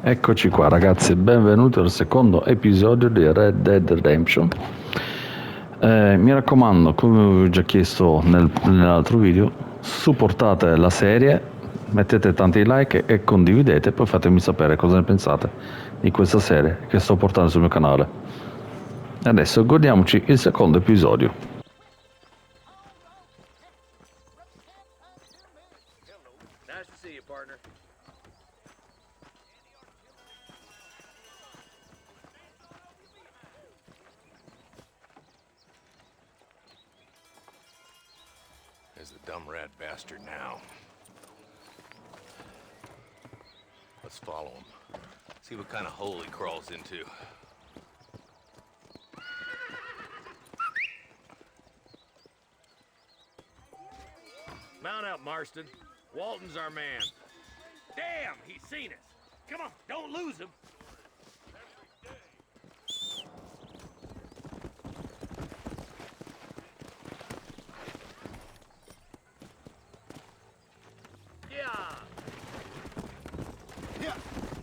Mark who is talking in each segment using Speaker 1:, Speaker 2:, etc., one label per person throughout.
Speaker 1: Eccoci qua ragazzi, benvenuti al secondo episodio di Red Dead Redemption. Mi raccomando, come avevo già chiesto nell'altro video, supportate la serie, mettete tanti like e condividete, poi fatemi sapere cosa ne pensate di questa serie che sto portando sul mio canale. Adesso godiamoci il secondo episodio.
Speaker 2: Nice to see you, partner. There's the dumb rat bastard now. Let's follow him. See what kind of hole he crawls into. Mount up, Marston. Walton's our man. Damn, he's seen us. Come on, don't lose him. Yeah.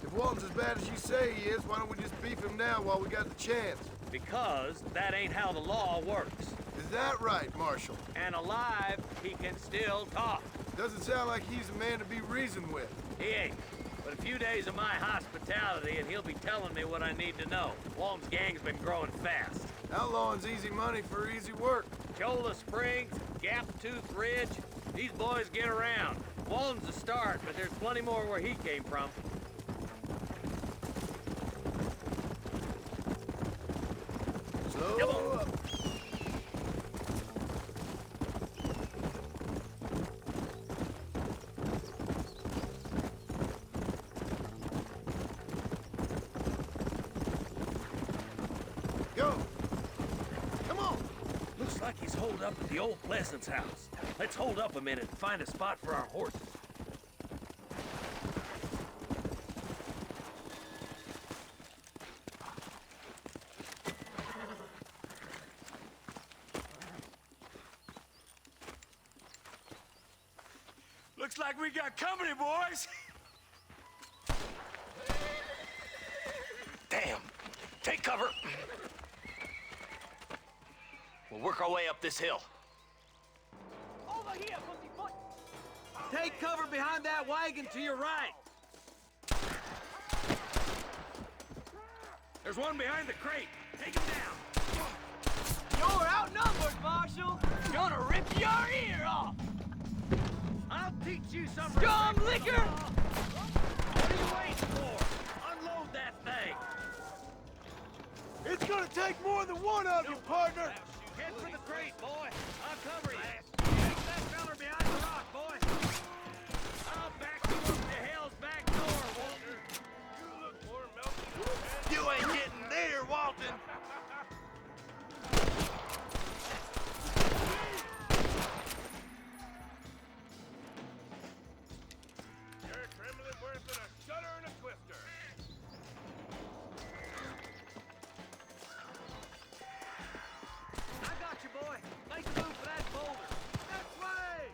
Speaker 3: If Walton's as bad as you say he is, why don't we just beef him now while we got the chance?
Speaker 2: Because that ain't how the law works.
Speaker 3: Is that right, Marshal?
Speaker 2: And alive, he can still talk.
Speaker 3: Doesn't sound like he's a man to be reasoned with.
Speaker 2: He ain't. But a few days of my hospitality and he'll be telling me what I need to know. Walton's gang's been growing fast.
Speaker 3: Outlawing's easy money for easy work.
Speaker 2: Cholla Springs, Gap Tooth Ridge, these boys get around. Walton's the start, but there's plenty more where he came from.
Speaker 3: Slow up. Go. Come on.
Speaker 2: Looks like he's holed up at the old Pleasance house. Let's hold up a minute and find a spot for our horses. Looks like we got company, boys. Damn. Take cover. We'll work our way up this hill. Over here, pussyfoot. Take cover behind that wagon to your right. There's one behind the crate. Take him down. You're outnumbered, Marshal. Gonna rip your ear off. I'll teach you some scum liquor. What are you waiting for? Unload that thing.
Speaker 3: It's gonna take more than one of you, partner.
Speaker 2: Head for the crate, boy. I'll cover you. Take that feller behind the rock, boy. I'll back you up to hell's back door, Walton. You look more melty.
Speaker 3: You ain't getting there, Walton.
Speaker 4: You're trembling worse than a shudder and a twister.
Speaker 2: I got you, boy. Make a move for that boulder. That way!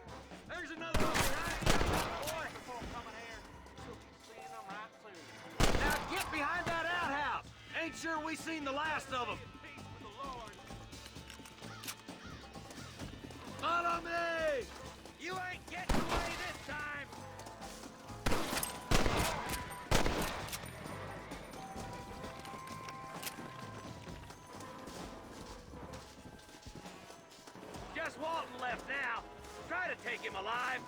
Speaker 2: There's another one behind you, boy. Coming here. You'll be seeing them right soon. Now get behind that outhouse. Ain't sure we seen the last of them.
Speaker 4: Peace with the Lord.
Speaker 2: Follow me! You ain't getting away this time. Just Walton left now. Try to take him alive.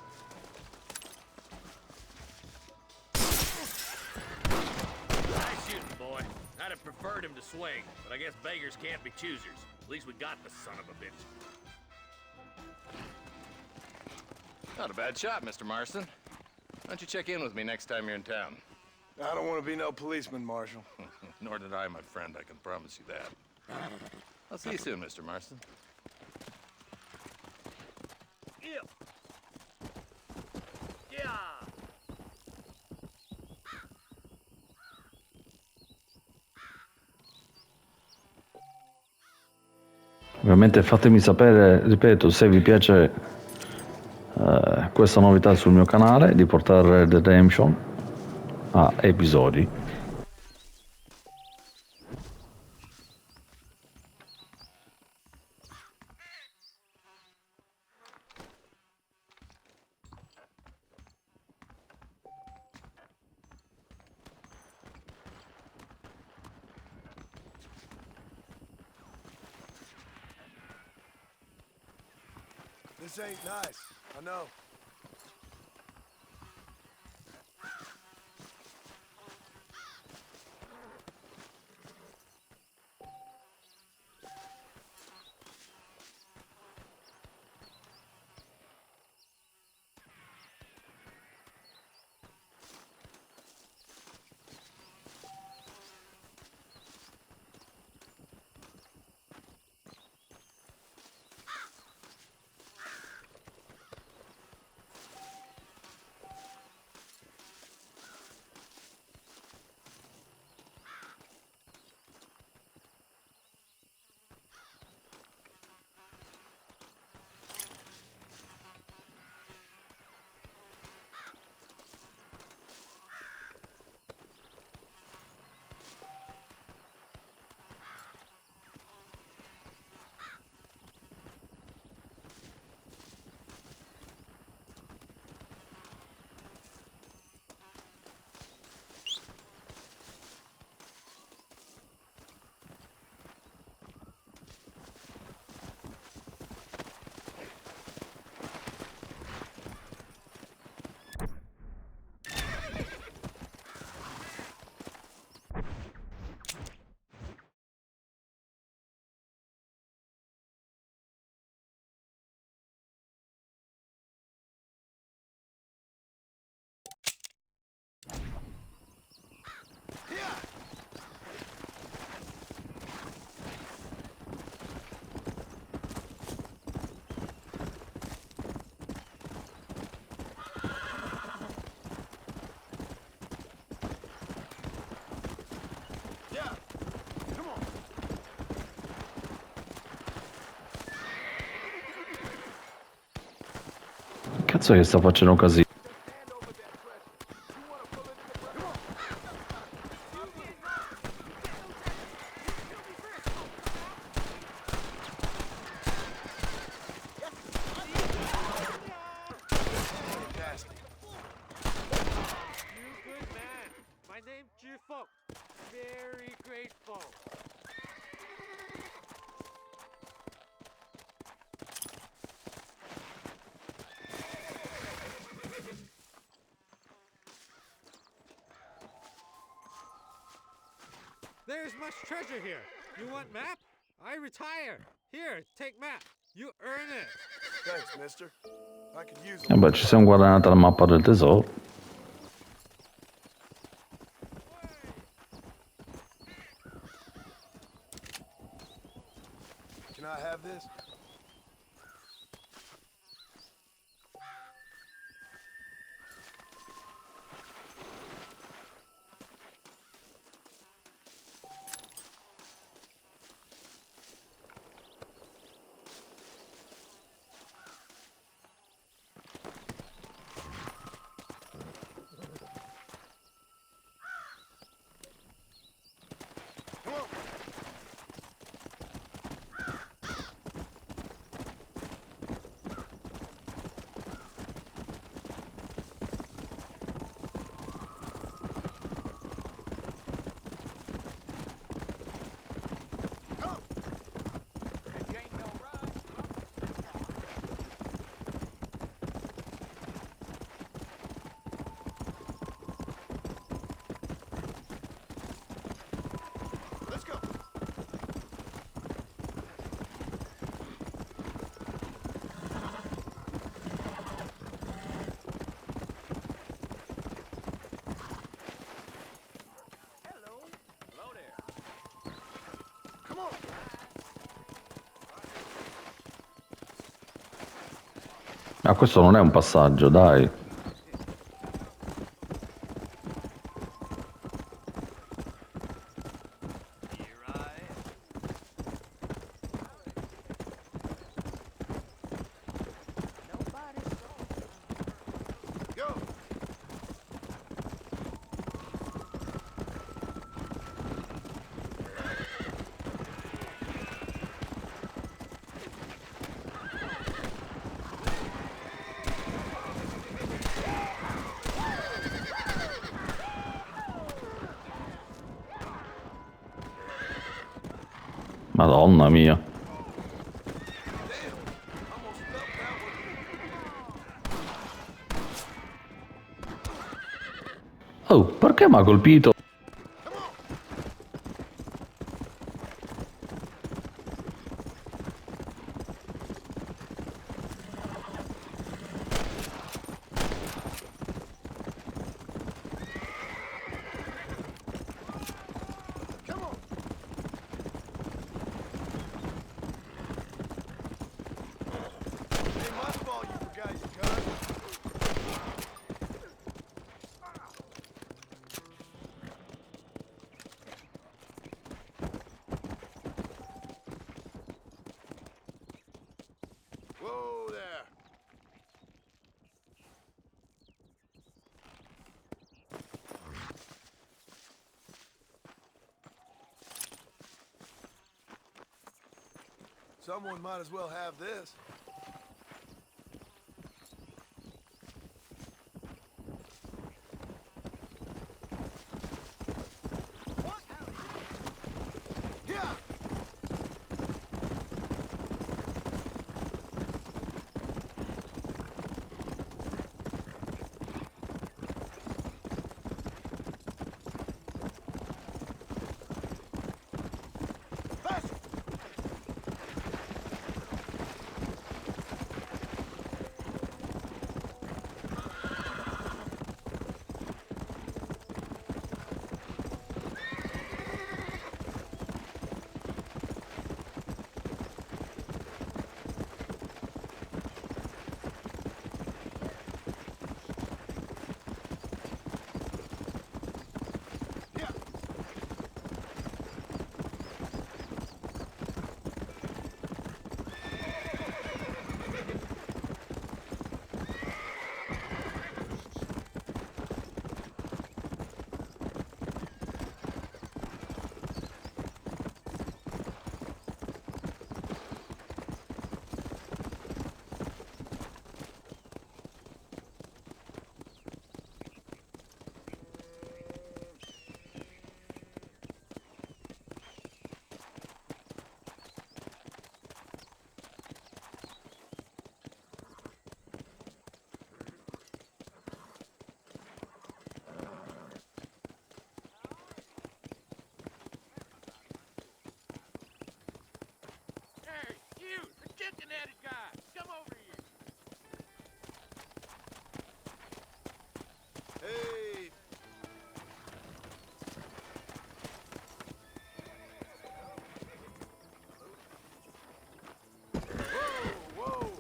Speaker 2: Nice shooting, boy. I'd have preferred him to swing, but I guess beggars can't be choosers. At least we got the son of a bitch.
Speaker 5: Not a bad shot, Mr. Marston. Why don't you check in with me next time you're in town?
Speaker 3: I don't want to be no policeman, Marshal.
Speaker 5: Nor did I, my friend. I can promise you that. I'll see you soon, Mr. Marston.
Speaker 2: Yeah. Yeah.
Speaker 1: Ovviamente fatemi sapere, ripeto, se vi piace questa novità sul mio canale di portare Red Dead Redemption a episodi.
Speaker 3: This ain't nice. I know.
Speaker 1: Cazzo che sta facendo casino?
Speaker 4: You good man. My name's Jifok. Very grateful. There's much treasure here. You want map? I retire. Here, take map. You earn it.
Speaker 3: Thanks, mister. I could use
Speaker 1: E
Speaker 3: a
Speaker 1: beh, ci siamo guadagnati la mappa del tesoro.
Speaker 3: Can I have this? Come on. Let's go.
Speaker 2: Hello there.
Speaker 3: Come on.
Speaker 1: Ma questo non è un passaggio, dai.
Speaker 2: Here I am. Nobody's
Speaker 3: Go.
Speaker 1: Madonna mia.
Speaker 3: Damn. Almost felt that one.
Speaker 1: Oh, perché mi ha colpito?
Speaker 3: Come on. Ain't my fault you forgot your gun. Whoa there. Someone might as well have this. Yeah. Faster. Yeah.
Speaker 2: Hey, you, the chicken-headed guy, come over here.
Speaker 3: Hey. Whoa, whoa.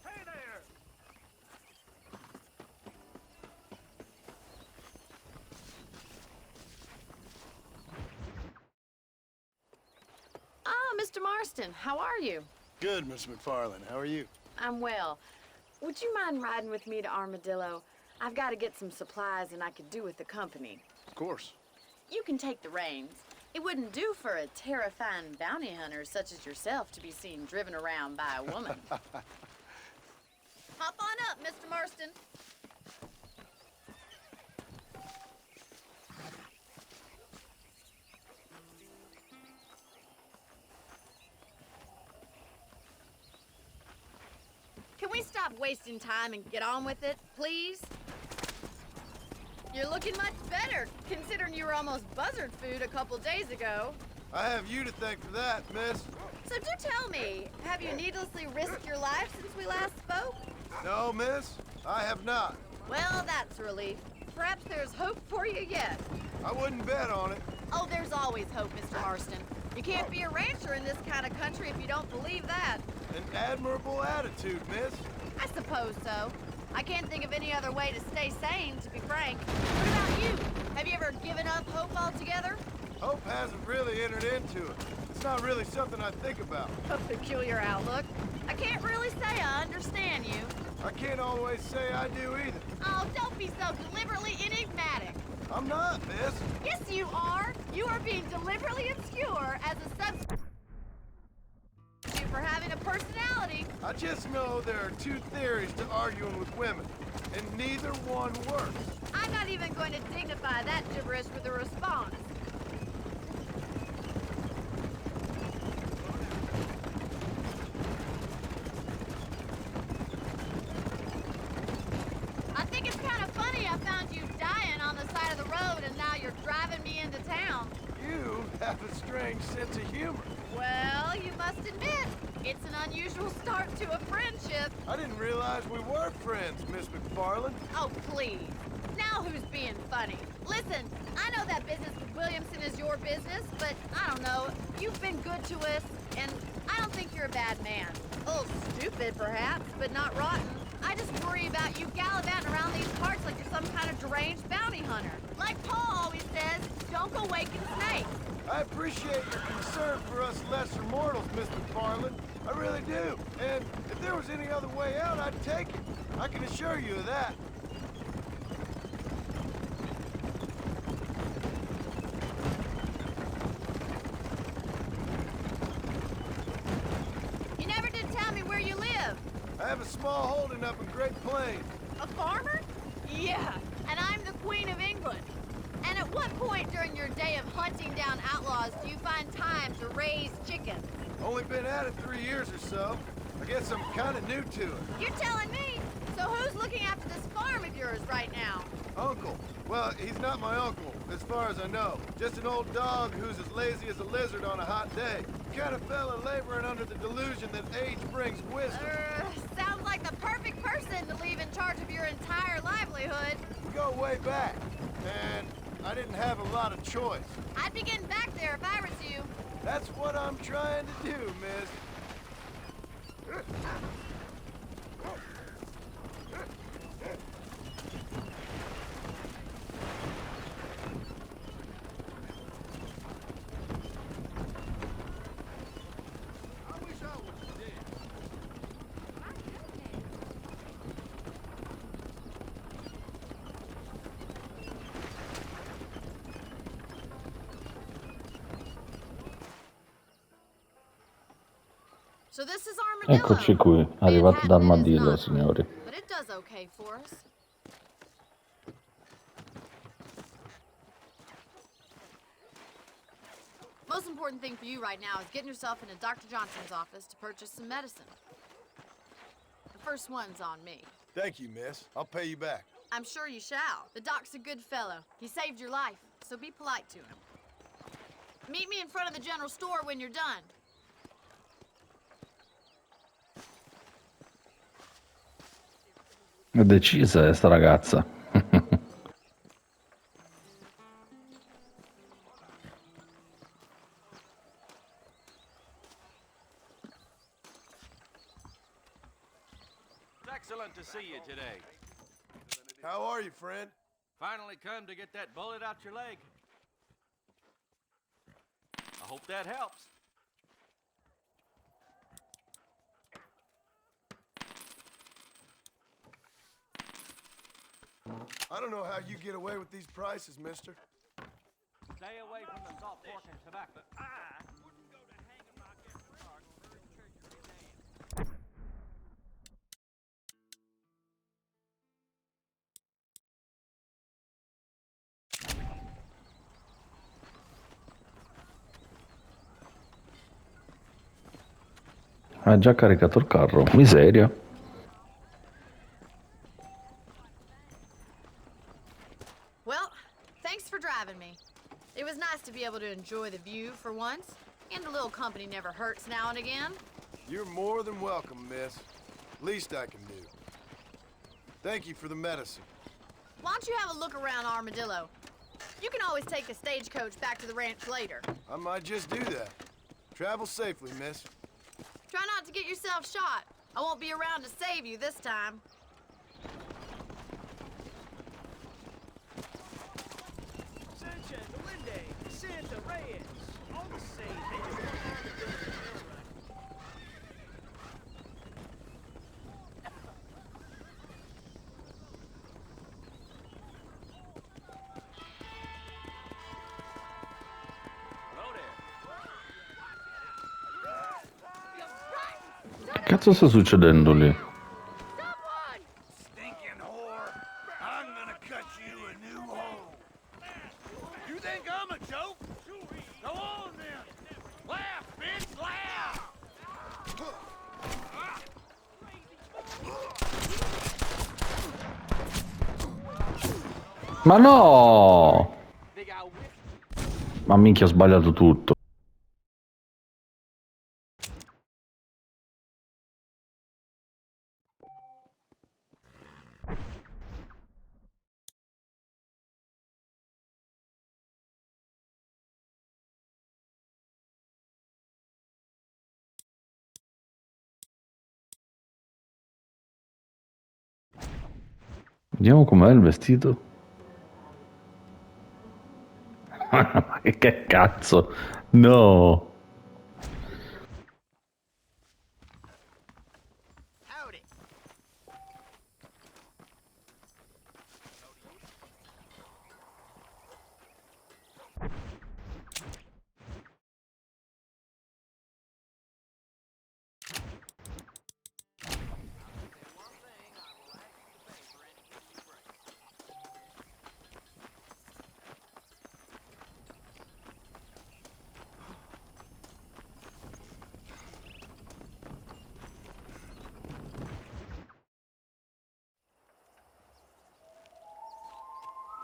Speaker 2: Hey there.
Speaker 6: Ah, Mr. Marston, how are you?
Speaker 3: Good, Miss McFarland. How are you?
Speaker 6: I'm well. Would you mind riding with me to Armadillo? I've got to get some supplies and I could do with the company.
Speaker 3: Of course.
Speaker 6: You can take the reins. It wouldn't do for a terrifying bounty hunter such as yourself to be seen driven around by a woman. Hop on up, Mr. Marston. Can we stop wasting time and get on with it, please? You're looking much better, considering you were almost buzzard food a couple days ago.
Speaker 3: I have you to thank for that, miss.
Speaker 6: So do tell me, have you needlessly risked your life since we last spoke?
Speaker 3: No, miss, I have not.
Speaker 6: Well, that's a relief. Perhaps there's hope for you yet.
Speaker 3: I wouldn't bet on it.
Speaker 6: Oh, there's always hope, Mr. Marston. You can't be a rancher in this kind of country if you don't believe that.
Speaker 3: An admirable attitude, miss.
Speaker 6: I suppose so. I can't think of any other way to stay sane, to be frank. What about you? Have you ever given up hope altogether?
Speaker 3: Hope hasn't really entered into it. It's not really something I think about.
Speaker 6: A peculiar outlook. I can't really say I understand you.
Speaker 3: I can't always say I do either.
Speaker 6: Oh, don't be so deliberately enigmatic.
Speaker 3: I'm not, miss.
Speaker 6: Yes, you are. You are being deliberately obscure as a substitute for having a personality.
Speaker 3: I just know there are two theories to arguing with women, and neither one works.
Speaker 6: I'm not even going to dignify that gibberish with a response. you dying on the side of the road and now you're driving me into town.
Speaker 3: You have a strange sense of humor.
Speaker 6: Well, you must admit, it's an unusual start to a friendship.
Speaker 3: I didn't realize we were friends, Miss McFarland.
Speaker 6: Oh, please. Now who's being funny? Listen, I know that business with Williamson is your business, but I don't know. You've been good to us, and I don't think you're a bad man. A little stupid, perhaps, but not rotten. I just worry about you gallivanting around these parts like you're some kind of deranged bounty hunter. Like Paul always says, don't go waking snakes.
Speaker 3: I appreciate your concern for us lesser mortals, Miss McFarland. I really do. And if there was any other way out, I'd take it. I can assure you of that.
Speaker 6: You never did tell me where you live.
Speaker 3: I have a small holding up in Great Plains.
Speaker 6: A farmer? Yeah, and I'm the Queen of England. And at what point during your day of hunting down outlaws do you find time to raise chickens?
Speaker 3: Only been at it 3 years or so. I guess I'm kind of new to it.
Speaker 6: You're telling me? So who's looking after this farm of yours right now?
Speaker 3: Uncle. Well, he's not my uncle, as far as I know. Just an old dog who's as lazy as a lizard on a hot day. Kind of fella laboring under the delusion that age brings wisdom.
Speaker 6: Sounds like the perfect person to leave in charge of your entire livelihood.
Speaker 3: We go way back, and I didn't have a lot of choice.
Speaker 6: I'd be getting back there if I was you.
Speaker 3: That's what I'm trying to do, miss.
Speaker 6: So this is Armadillo.
Speaker 1: Eccoci qui, arrivati da
Speaker 6: Manhattan is
Speaker 1: Armadillo,
Speaker 6: not,
Speaker 1: signori.
Speaker 6: but it does okay for us. Most important thing for you right now is getting yourself into Dr. Johnson's office to purchase some medicine. The first one's on me.
Speaker 3: Thank you, miss. I'll pay you back.
Speaker 6: I'm sure you shall. The doc's a good fellow. He saved your life, so be polite to him. Meet me in front of the general store when you're done.
Speaker 1: È decisa sta ragazza.
Speaker 7: It's excellent to see you today.
Speaker 3: How are you, friend?
Speaker 7: Finally come to get that bullet out your leg. I hope that helps.
Speaker 3: I don't know how you get away with these prices, mister.
Speaker 7: Stay away from the salt pork and tobacco. I wouldn't go to hanging my guest in the dark over his treasure in hand.
Speaker 1: Ha già caricato il carro, miseria.
Speaker 6: Well, thanks for driving me. It was nice to be able to enjoy the view for once, and a little company never hurts now and again.
Speaker 3: You're more than welcome, miss. Least I can do. Thank you for the medicine.
Speaker 6: Why don't you have a look around Armadillo? You can always take a stagecoach back to the ranch later.
Speaker 3: I might just do that. Travel safely, miss.
Speaker 6: Try not to get yourself shot. I won't be around to save you this time.
Speaker 2: Sanchez, Linde, Santa Reyes, all the same. They just want all the business in the mill, right?
Speaker 7: Hello there.
Speaker 1: Che cazzo sta succedendo lì?
Speaker 3: Stinking whore. I'm gonna cut you a new hole. You think I'm a joke? Go on then. Laugh, bitch, laugh.
Speaker 1: Ma no!
Speaker 7: They got whipped.
Speaker 1: Ma minchia, ho sbagliato tutto. Vediamo com'è il vestito. Ma che cazzo? No!
Speaker 2: Howdy.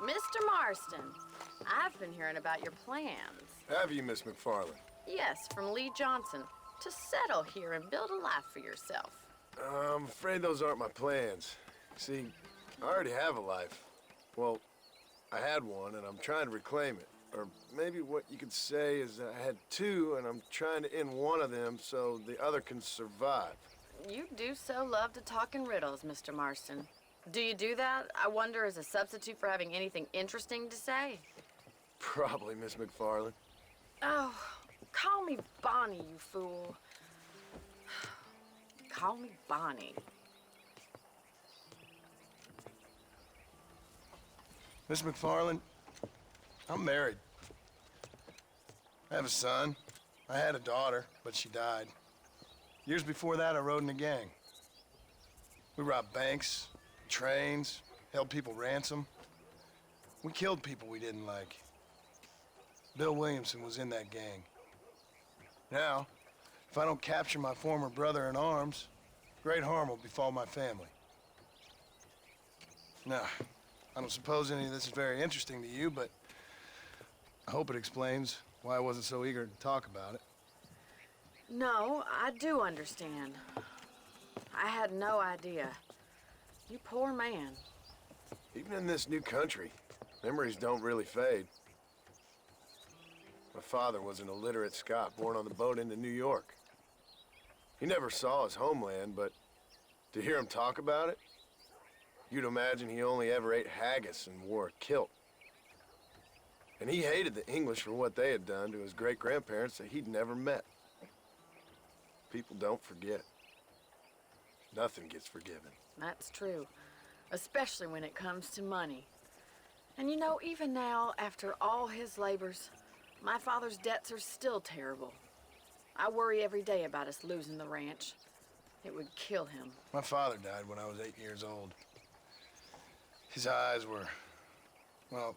Speaker 6: Mr. Marston, I've been hearing about your plans.
Speaker 3: Have you, Miss McFarland?
Speaker 6: Yes, from Lee Johnson, to settle here and build a life for yourself.
Speaker 3: I'm afraid those aren't my plans. See, I already have a life. Well, I had one, and I'm trying to reclaim it. Or maybe what you could say is that I had two, and I'm trying to end one of them so the other can survive.
Speaker 6: You do so love to talk in riddles, Mr. Marston. Do you do that, I wonder, as a substitute for having anything interesting to say?
Speaker 3: Probably, Miss McFarland.
Speaker 6: Oh, call me Bonnie, you fool. Call me Bonnie.
Speaker 3: Miss McFarland, I'm married. I have a son. I had a daughter, but she died. Years before that, I rode in a gang. We robbed banks, trains, held people ransom. We killed people we didn't like. Bill Williamson was in that gang. Now, if I don't capture my former brother in arms, great harm will befall my family. Now, I don't suppose any of this is very interesting to you, but I hope it explains why I wasn't so eager to talk about it.
Speaker 6: No, I do understand. I had no idea. You poor man.
Speaker 3: Even in this new country, memories don't really fade. My father was an illiterate Scot born on the boat into New York. He never saw his homeland, but to hear him talk about it, you'd imagine he only ever ate haggis and wore a kilt. And he hated the English for what they had done to his great-grandparents that he'd never met. People don't forget. Nothing gets forgiven.
Speaker 6: That's true, especially when it comes to money. And you know, even now, after all his labors, my father's debts are still terrible. I worry every day about us losing the ranch. It would kill him.
Speaker 3: My father died when I was 8 years old. His eyes were, well,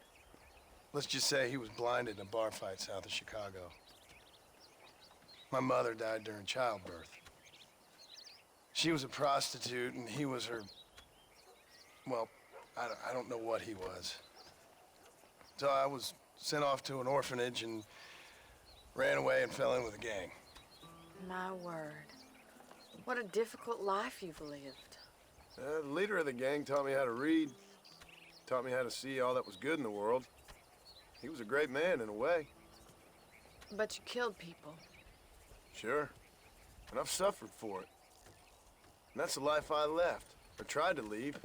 Speaker 3: let's just say he was blinded in a bar fight south of Chicago. My mother died during childbirth. She was a prostitute, and he was her, well, I don't know what he was. So I was sent off to an orphanage and ran away and fell in with a gang.
Speaker 6: My word. What a difficult life you've lived.
Speaker 3: The leader of the gang taught me how to read, taught me how to see all that was good in the world. He was a great man in a way.
Speaker 6: But you killed people.
Speaker 3: Sure. And I've suffered for it. And that's the life I left, or tried to leave.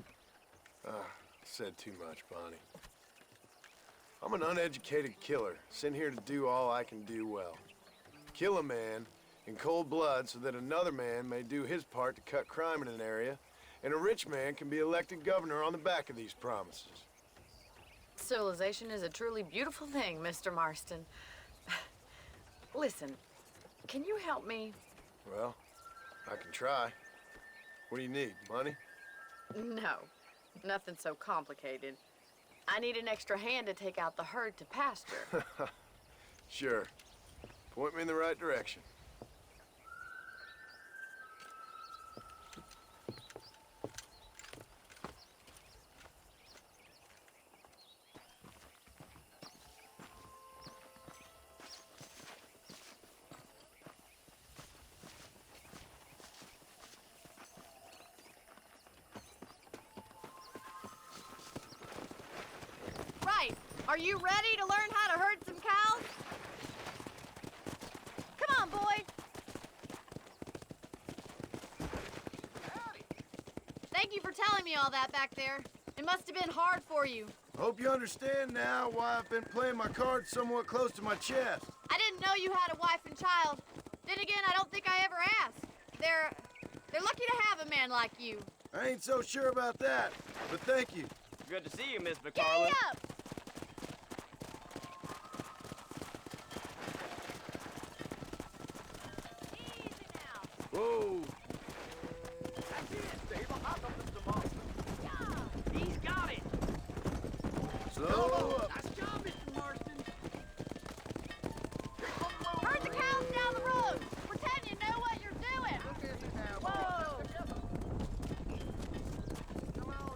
Speaker 3: Said too much, Bonnie. I'm an uneducated killer, sent here to do all I can do well. Kill a man in cold blood so that another man may do his part to cut crime in an area, and a rich man can be elected governor on the back of these promises.
Speaker 6: Civilization is a truly beautiful thing, Mr. Marston. Listen, can you help me?
Speaker 3: Well, I can try. What do you need, money?
Speaker 6: No, nothing so complicated. I need an extra hand to take out the herd to pasture.
Speaker 3: Sure. Point me in the right direction.
Speaker 6: Are you ready to learn how to herd some cows? Come on, boy. Thank you for telling me all that back there. It must have been hard for you.
Speaker 3: Hope you understand now why I've been playing my cards somewhat close to my chest.
Speaker 6: I didn't know you had a wife and child. Then again, I don't think I ever asked. They're lucky to have a man like you.
Speaker 3: I ain't so sure about that, but thank you.
Speaker 7: Good to see you, Miss
Speaker 6: Giddy
Speaker 7: McFarland.
Speaker 6: up! Easy now.
Speaker 3: Whoa.
Speaker 7: That's it, Steve. I'll hop up Mr. Marston.
Speaker 6: Yeah.
Speaker 7: He's got it.
Speaker 3: Slow up.
Speaker 7: Nice job, Mr. Marston.
Speaker 6: Herd the cows down the road. Pretend you know what you're doing. Whoa!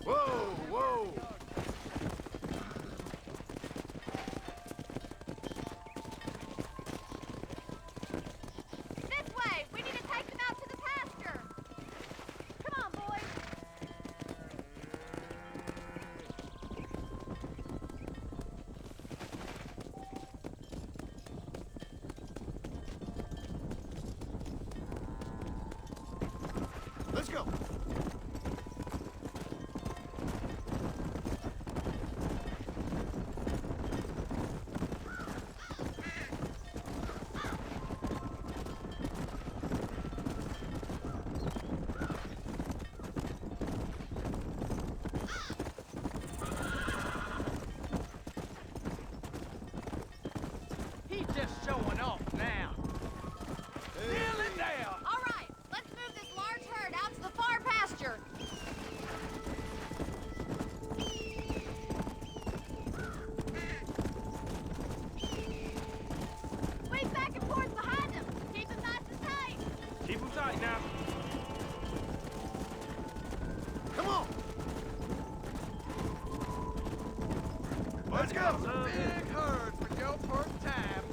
Speaker 3: Whoa, whoa.
Speaker 6: This way. We need to take them out to the pasture. Come on, boy.
Speaker 3: Let's go.
Speaker 7: He's just showing off now. Nail it down.
Speaker 6: All right. Let's move this large herd out to the far pasture. Swing back and forth behind them. Keep them nice and tight.
Speaker 7: Keep him tight now.
Speaker 3: Come on. Let's go.
Speaker 7: Big herd for your first time.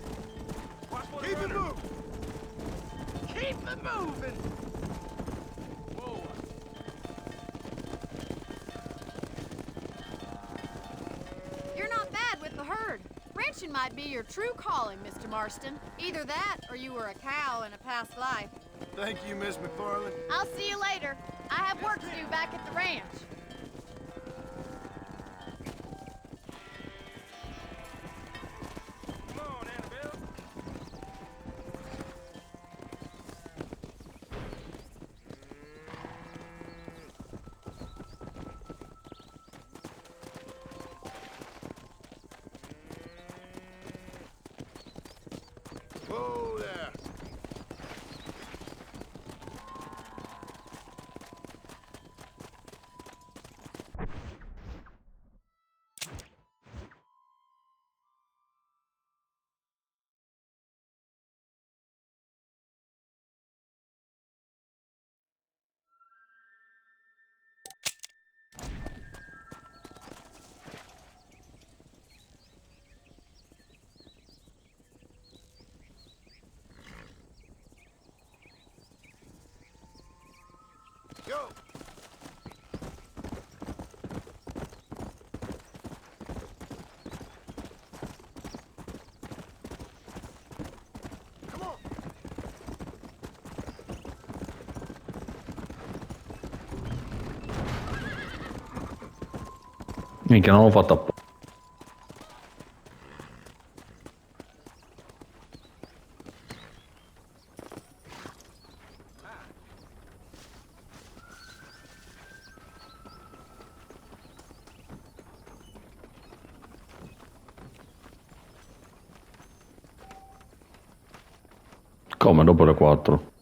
Speaker 7: Watch for the
Speaker 3: Keep it
Speaker 7: runner.
Speaker 3: moving.
Speaker 7: Keep it moving. Whoa.
Speaker 6: You're not bad with the herd. Ranching might be your true calling, Mr. Marston. Either that, or you were a cow in a past life.
Speaker 3: Thank you, Miss McFarland.
Speaker 6: I'll see you later. I have work to do back at the ranch.
Speaker 7: Come on, Annabelle.
Speaker 3: Whoa there. Go. Come on.
Speaker 1: Minchia, non l'ho fatto apposta. Come dopo le 4?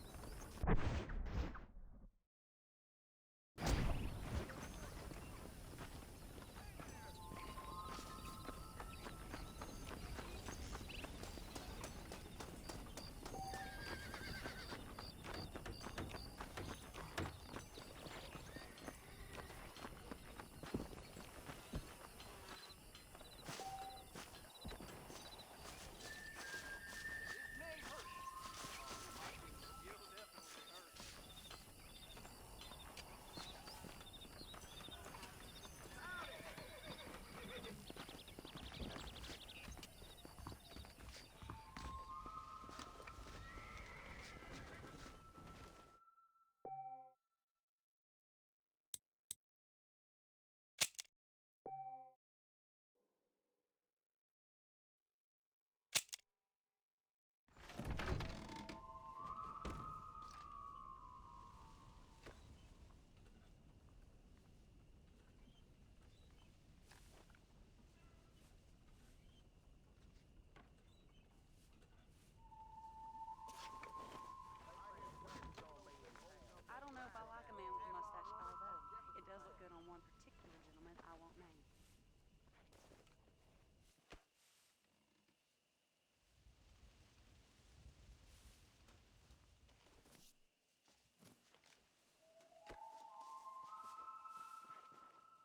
Speaker 8: woman I won't name.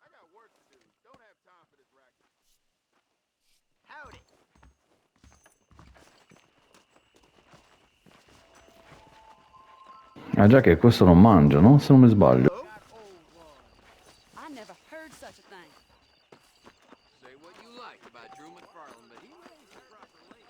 Speaker 9: I got work to do. Don't have time for this racket.
Speaker 2: Howdy.
Speaker 1: Ah già che questo non mangia, no? Se non mi sbaglio.
Speaker 2: Got old one.
Speaker 8: I never heard such a thing.
Speaker 5: Say what you like about Drew McFarland, but he raised the proper lady.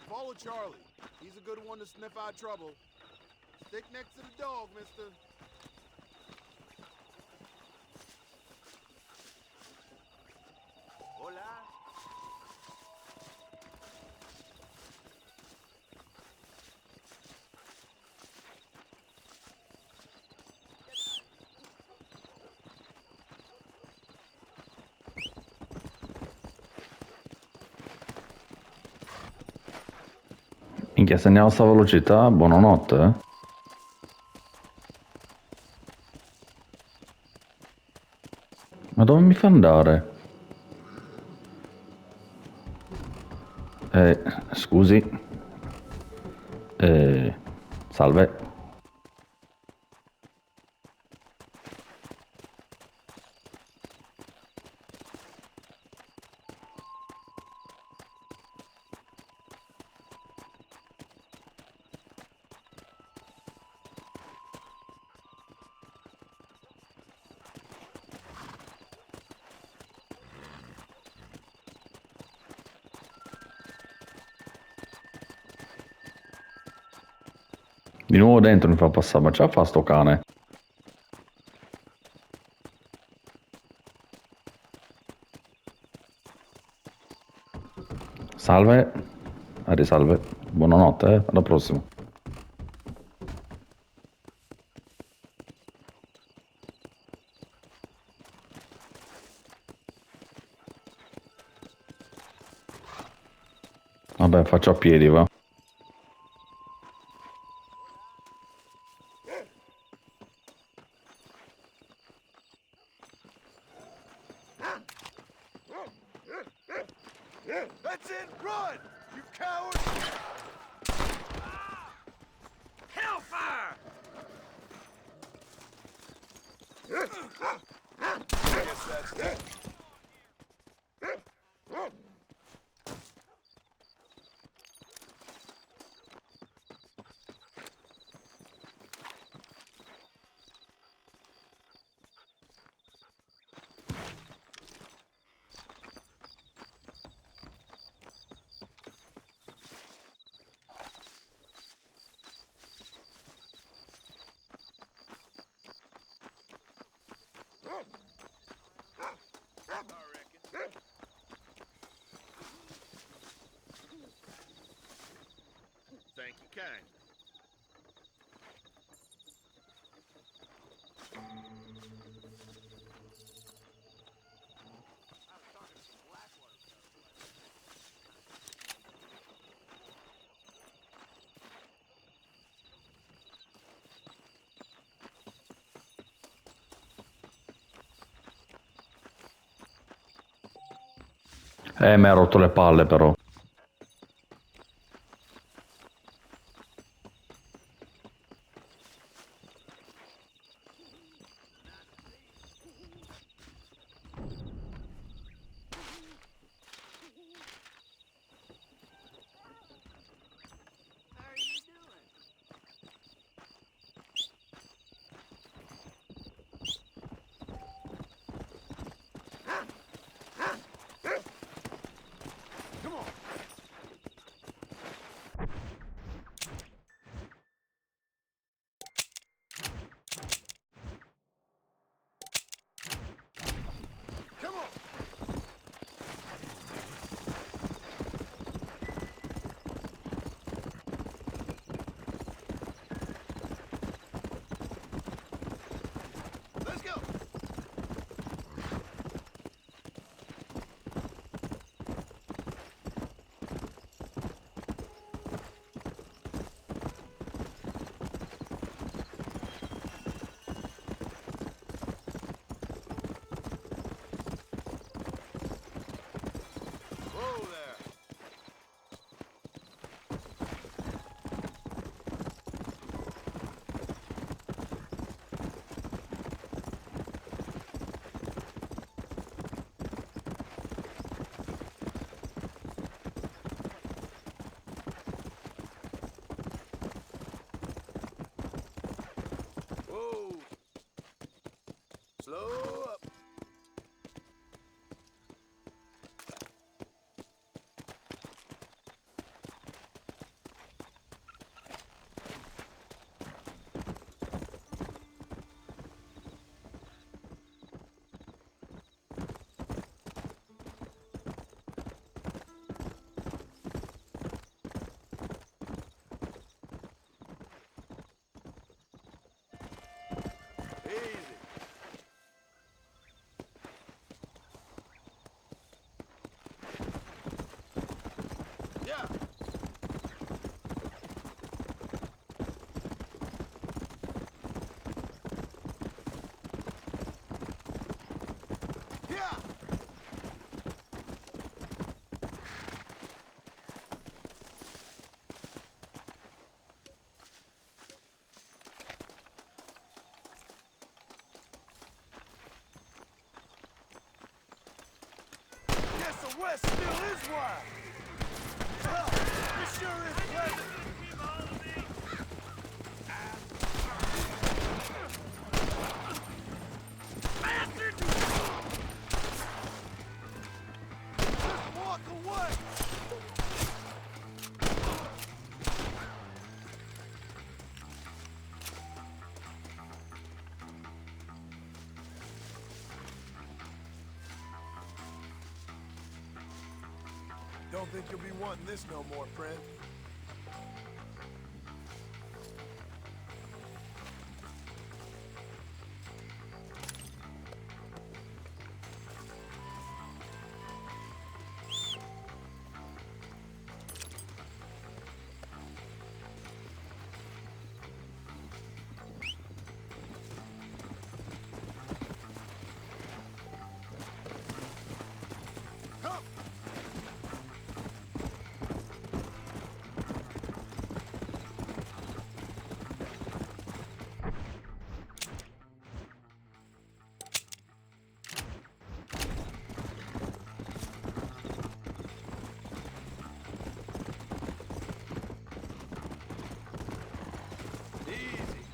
Speaker 9: Follow Charlie. He's a good one to sniff out trouble. Stick next to the dog, mister.
Speaker 2: Hola.
Speaker 1: Minchia, se andiamo a sta velocità, buonanotte, eh. Ma dove mi fa andare? Scusi. Salve. Di nuovo dentro mi fa passare, ma ce la fa sto cane? Salve. Risalve. Buonanotte, alla prossima. Vabbè, faccio a piedi, va.
Speaker 3: That's it! Run! You coward!
Speaker 2: Hellfire!
Speaker 3: I guess that's that.
Speaker 9: Thank you kind.
Speaker 1: Mi ha rotto le palle però.
Speaker 2: How are you doing?
Speaker 3: Come on! Slow up. Easy. Yeah. Yeah. Guess the West still is wide. Well, it sure is pleasant. Just walk away. Don't think you'll be wanting this no more, friend. Come. Easy.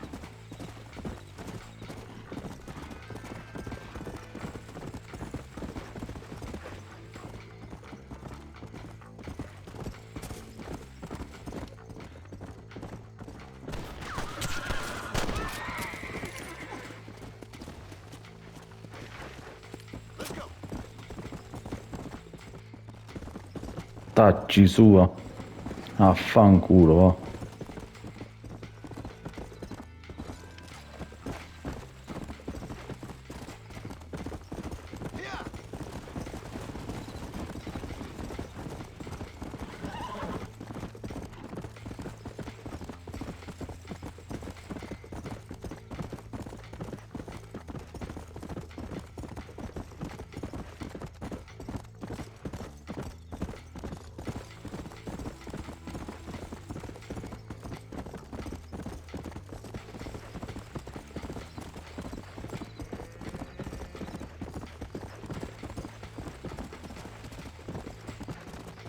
Speaker 3: Let's go.
Speaker 1: Tacci sua. Affanculo, va.
Speaker 3: Yeah.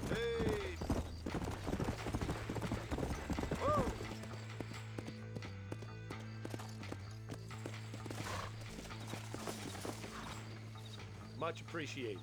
Speaker 3: Hey. Whoa.
Speaker 8: Much appreciated.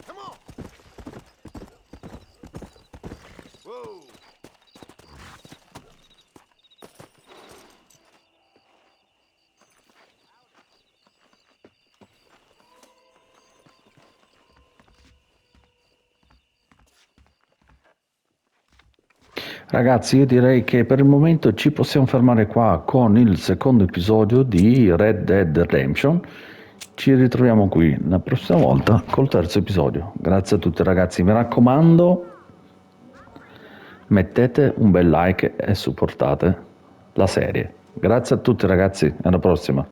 Speaker 3: Come on. Whoa.
Speaker 1: Ragazzi, io direi che per il momento ci possiamo fermare qua con il secondo episodio di Red Dead Redemption. Ci ritroviamo qui la prossima volta col terzo episodio. Grazie a tutti ragazzi, mi raccomando, mettete un bel like e supportate la serie. Grazie a tutti ragazzi, alla prossima.